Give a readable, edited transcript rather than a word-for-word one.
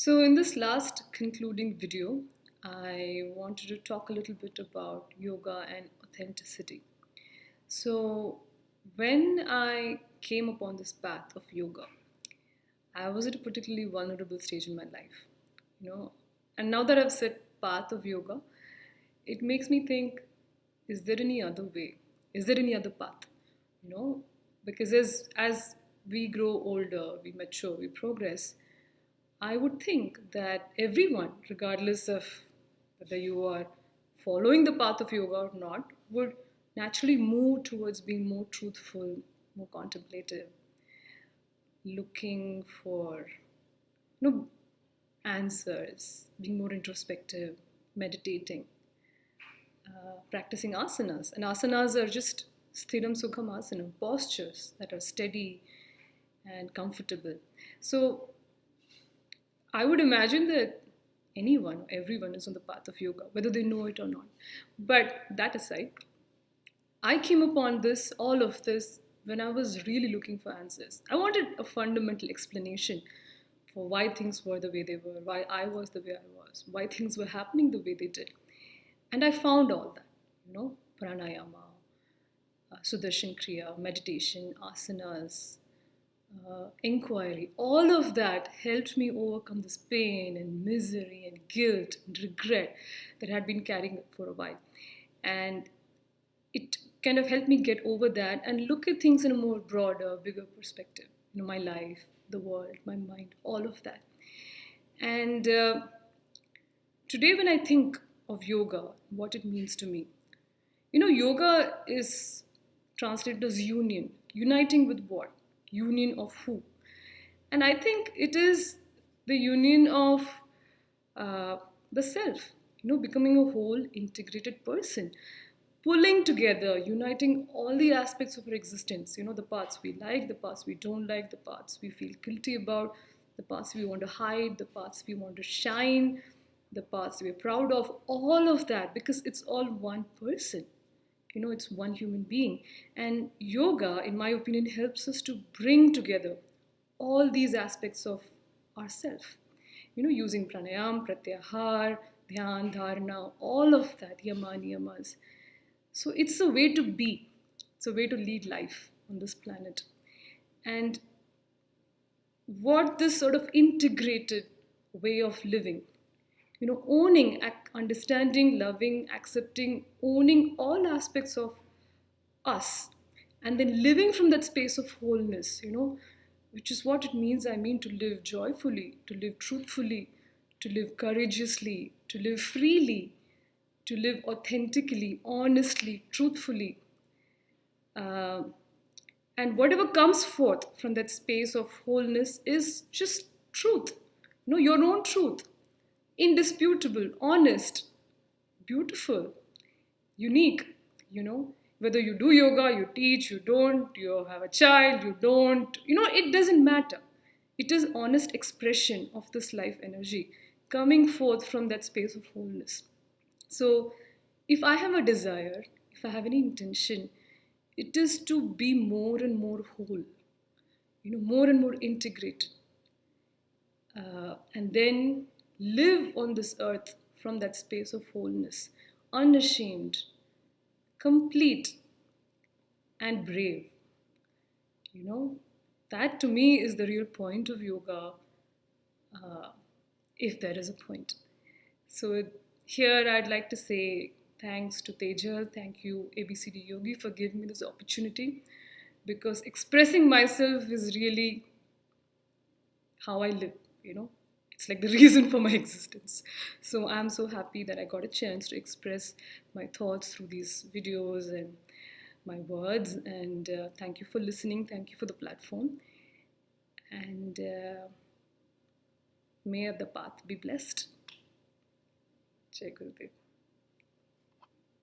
So in this last concluding video, I wanted to talk a little bit about yoga and authenticity. So when I came upon this path of yoga, I was at a particularly vulnerable stage in my life, you know. And now that I've said path of yoga, it makes me think, is there any other way? Is there any other path? You know, because as we grow older, we mature, we progress, I would think that everyone, regardless of whether you are following the path of yoga or not, would naturally move towards being more truthful, more contemplative, looking for you know, answers, being more introspective, meditating, practicing asanas. And asanas are just sthiram sukham asana, postures that are steady and comfortable. So I would imagine that anyone, everyone is on the path of yoga, whether they know it or not. But that aside, I came upon this, all of this, when I was really looking for answers. I wanted a fundamental explanation for why things were the way they were, why I was the way I was, why things were happening the way they did. And I found all that, pranayama, sudarshan kriya, meditation, asanas, inquiry, all of that helped me overcome this pain and misery and guilt and regret that I had been carrying for a while. And it kind of helped me get over that and look at things in a more broader, bigger perspective. My life, the world, my mind, all of that. And today, when I think of yoga, what it means to me, yoga is translated as union. Uniting with what? Union of who? And I think it is the union of the self, becoming a whole integrated person, pulling together, uniting all the aspects of our existence, the parts we like, the parts we don't like, the parts we feel guilty about, the parts we want to hide, the parts we want to shine, the parts we're proud of, all of that, because it's all one person. It's one human being. And yoga, in my opinion, helps us to bring together all these aspects of ourself. Using pranayam, pratyahar, dhyan, dharana, all of that, yama, niyamas. So it's a way to be. It's a way to lead life on this planet. And what this sort of integrated way of living, owning, understanding, loving, accepting, owning all aspects of us, and then living from that space of wholeness, which is what it means. I mean, to live joyfully, to live truthfully, to live courageously, to live freely, to live authentically, honestly, truthfully. And whatever comes forth from that space of wholeness is just truth, your own truth. Indisputable, honest, beautiful, unique, Whether you do yoga, you teach, you don't, you have a child, you don't, it doesn't matter. It is honest expression of this life energy coming forth from that space of wholeness. So if I have a desire, if I have any intention, it is to be more and more whole, more and more integrated. And then live on this earth from that space of wholeness, unashamed, complete, and brave. That to me is the real point of yoga, if there is a point. So here I'd like to say thanks to Tejal, thank you ABCD Yogi for giving me this opportunity, because expressing myself is really how I live, It's like the reason for my existence. So I'm so happy that I got a chance to express my thoughts through these videos and my words. And thank you for listening. Thank you for the platform. And may the path be blessed. Jai Gurudev.